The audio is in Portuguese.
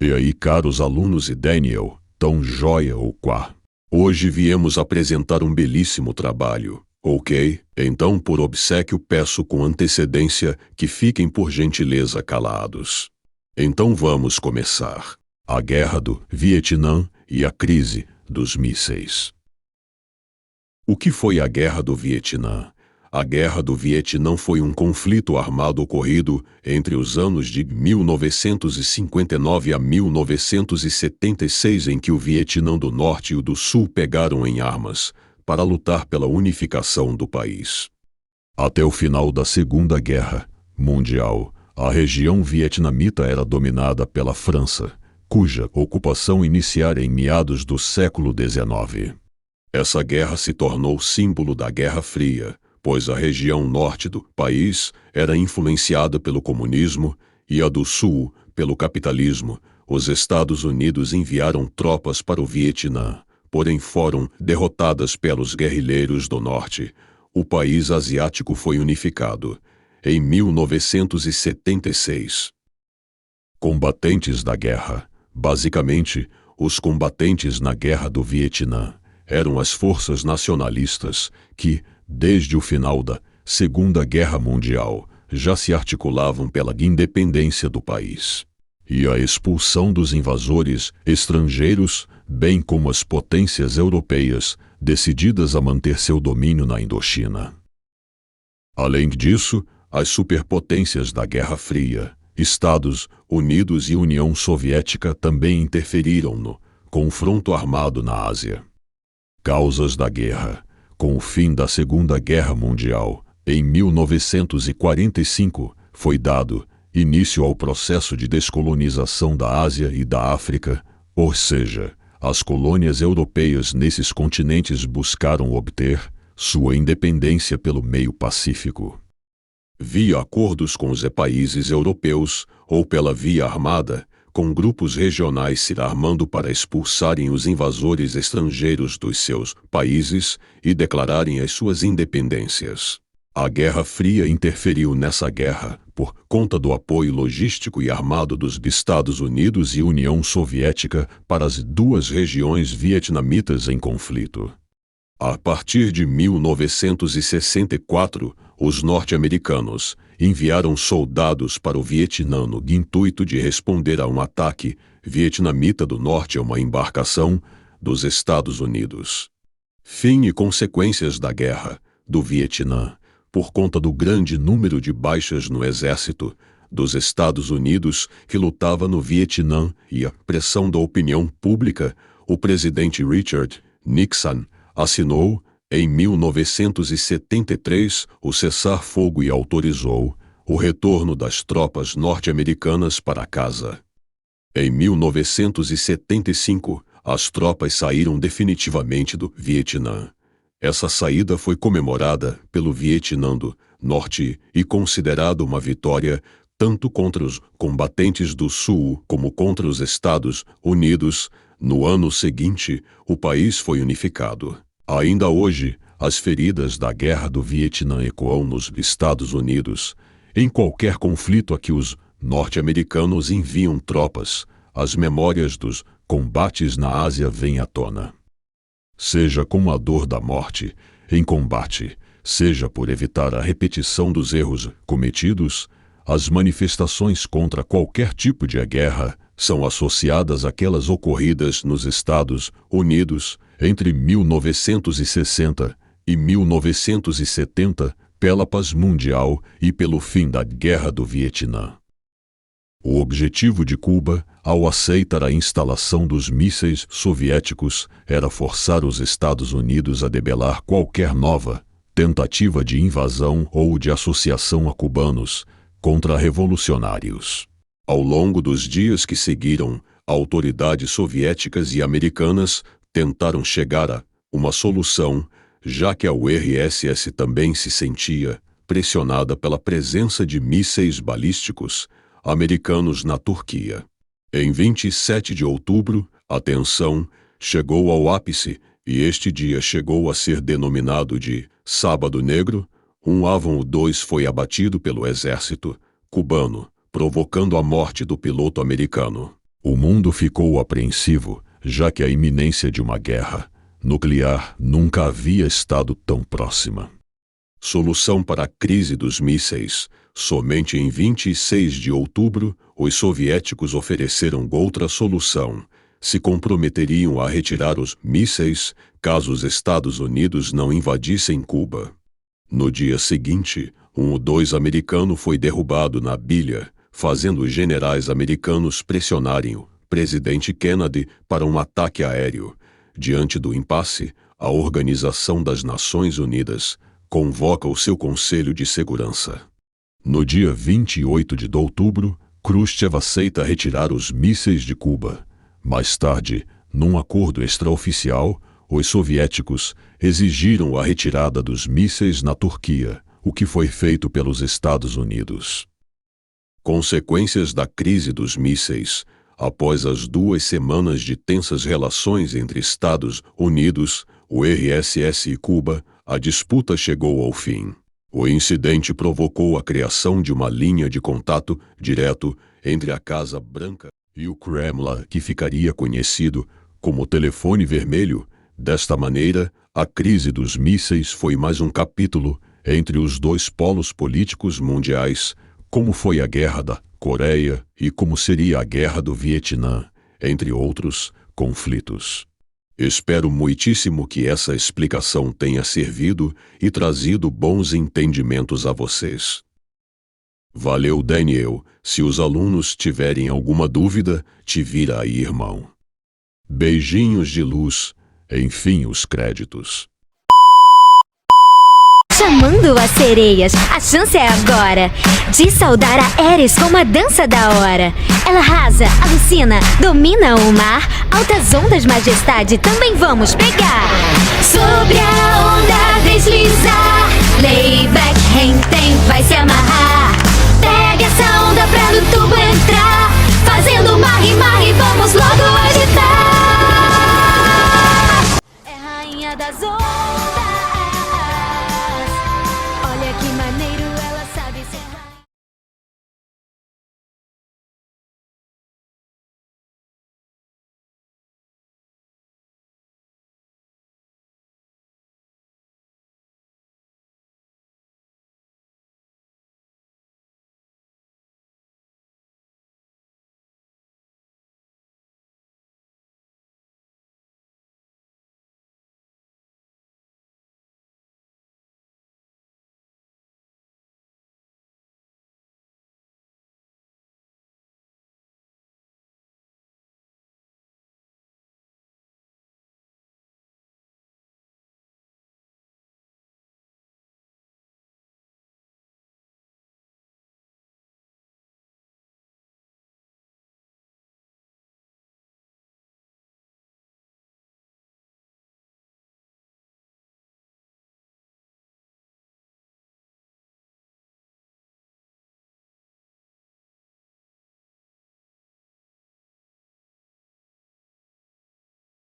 E aí, caros alunos e Daniel, tão jóia ou quá? Hoje viemos apresentar um belíssimo trabalho, ok? Então, por obséquio, peço com antecedência que fiquem por gentileza calados. Então vamos começar. A Guerra do Vietnã e a Crise dos Mísseis. O que foi a Guerra do Vietnã? A Guerra do Vietnã foi um conflito armado ocorrido entre os anos de 1959 a 1976 em que o Vietnã do Norte e o do Sul pegaram em armas para lutar pela unificação do país. Até o final da Segunda Guerra Mundial, a região vietnamita era dominada pela França, cuja ocupação iniciara em meados do século XIX. Essa guerra se tornou símbolo da Guerra Fria, pois a região norte do país era influenciada pelo comunismo e a do sul pelo capitalismo. Os Estados Unidos enviaram tropas para o Vietnã, porém foram derrotadas pelos guerrilheiros do norte. O país asiático foi unificado em 1976. Combatentes da guerra. Basicamente, os combatentes na Guerra do Vietnã eram as forças nacionalistas que, desde o final da Segunda Guerra Mundial, já se articulavam pela independência do país e a expulsão dos invasores estrangeiros, bem como as potências europeias, decididas a manter seu domínio na Indochina. Além disso, as superpotências da Guerra Fria, Estados Unidos e União Soviética, também interferiram no confronto armado na Ásia. Causas da guerra. Com o fim da Segunda Guerra Mundial, em 1945, foi dado início ao processo de descolonização da Ásia e da África, ou seja, as colônias europeias nesses continentes buscaram obter sua independência pelo meio pacífico. Via acordos com os países europeus ou pela via armada, com grupos regionais se armando para expulsarem os invasores estrangeiros dos seus países e declararem as suas independências. A Guerra Fria interferiu nessa guerra por conta do apoio logístico e armado dos Estados Unidos e União Soviética para as duas regiões vietnamitas em conflito. A partir de 1964, os norte-americanos enviaram soldados para o Vietnã no intuito de responder a um ataque vietnamita do norte a uma embarcação dos Estados Unidos. Fim e consequências da Guerra do Vietnã. Por conta do grande número de baixas no exército dos Estados Unidos que lutava no Vietnã e a pressão da opinião pública, o presidente Richard Nixon assinou, em 1973, o cessar-fogo e autorizou o retorno das tropas norte-americanas para casa. Em 1975, as tropas saíram definitivamente do Vietnã. Essa saída foi comemorada pelo Vietnã do Norte e considerada uma vitória tanto contra os combatentes do Sul como contra os Estados Unidos. No ano seguinte, o país foi unificado. Ainda hoje, as feridas da Guerra do Vietnã ecoam nos Estados Unidos. Em qualquer conflito a que os norte-americanos enviam tropas, as memórias dos combates na Ásia vêm à tona. Seja com a dor da morte em combate, seja por evitar a repetição dos erros cometidos, as manifestações contra qualquer tipo de guerra são associadas àquelas ocorridas nos Estados Unidos entre 1960 e 1970 pela paz mundial e pelo fim da Guerra do Vietnã. O objetivo de Cuba, ao aceitar a instalação dos mísseis soviéticos, era forçar os Estados Unidos a debelar qualquer nova tentativa de invasão ou de associação a cubanos contra revolucionários. Ao longo dos dias que seguiram, autoridades soviéticas e americanas tentaram chegar a uma solução, já que a URSS também se sentia pressionada pela presença de mísseis balísticos americanos na Turquia. Em 27 de outubro, a tensão chegou ao ápice e este dia chegou a ser denominado de Sábado Negro. Um avião-2 foi abatido pelo exército cubano, provocando a morte do piloto americano. O mundo ficou apreensivo, já que a iminência de uma guerra nuclear nunca havia estado tão próxima. Solução para a crise dos mísseis. Somente em 26 de outubro, os soviéticos ofereceram outra solução. Se comprometeriam a retirar os mísseis caso os Estados Unidos não invadissem Cuba. No dia seguinte, um U-2 americano foi derrubado na bilha, fazendo os generais americanos pressionarem o presidente Kennedy para um ataque aéreo. Diante do impasse, a Organização das Nações Unidas convoca o seu Conselho de Segurança. No dia 28 de outubro, Khrushchev aceita retirar os mísseis de Cuba. Mais tarde, num acordo extraoficial, os soviéticos exigiram a retirada dos mísseis na Turquia, o que foi feito pelos Estados Unidos. Consequências da crise dos mísseis. Após as 2 semanas de tensas relações entre Estados Unidos, o RSS e Cuba, a disputa chegou ao fim. O incidente provocou a criação de uma linha de contato direto entre a Casa Branca e o Kremlin, que ficaria conhecido como telefone vermelho. Desta maneira, a crise dos mísseis foi mais um capítulo entre os 2 polos políticos mundiais, como foi a Guerra da Coreia e como seria a Guerra do Vietnã, entre outros conflitos. Espero muitíssimo que essa explicação tenha servido e trazido bons entendimentos a vocês. Valeu, Daniel. Se os alunos tiverem alguma dúvida, te vira aí, irmão. Beijinhos de luz. Enfim, os créditos. Chamando as sereias, a chance é agora de saudar a Eris com uma dança da hora. Ela arrasa, alucina, domina o mar. Altas ondas, majestade, também vamos pegar. Sobre a onda deslizar, layback, tem, vai se amarrar. Pega essa onda pra no tubo entrar, fazendo uma